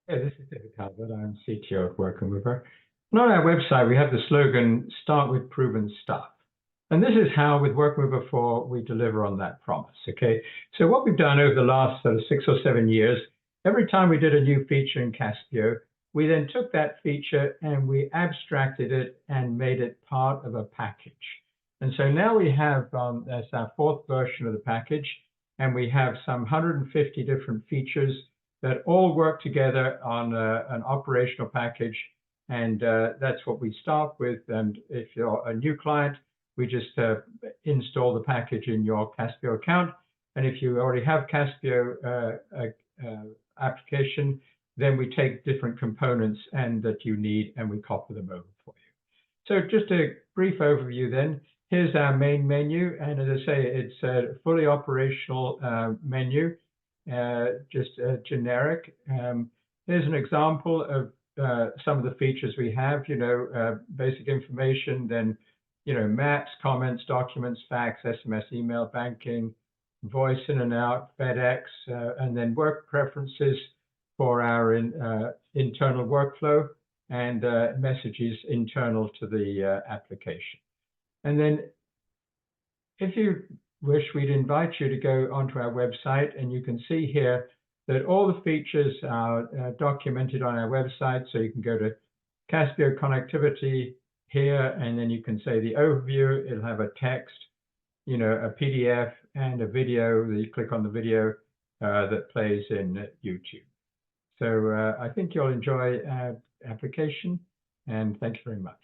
Hey, this is David Talbot. I'm CTO at WorkMovr. And on our website, we have the slogan, start with proven stuff. And this is how, with WorkMovr 4, we deliver on that promise, okay? So what we've done over the last 6 or 7 years, every time we did a new feature in Caspio, we then took that feature and we abstracted it and made it part of a package. And so now we have, that's our 4th version of the package, and we have some 150 different features that all work together on an operational package. And that's what we start with. And if you're a new client, we just install the package in your Caspio account. And if you already have Caspio application, then we take different components and that you need and we copy them over for you. So just a brief overview then. Here's our main menu. And as I say, it's a fully operational menu. Just generic. Here's an example of some of the features we have, basic information, then, maps, comments, documents, fax, SMS, email, banking, voice in and out, FedEx, and then work preferences for our internal workflow and messages internal to the application. And then if you wish, we'd invite you to go onto our website, and you can see here that all the features are documented on our website. So you can go to Caspio Connectivity here, and then you can say the overview. It'll have a text, a PDF, and a video. You click on the video that plays in YouTube. So I think you'll enjoy our application, and thank you very much.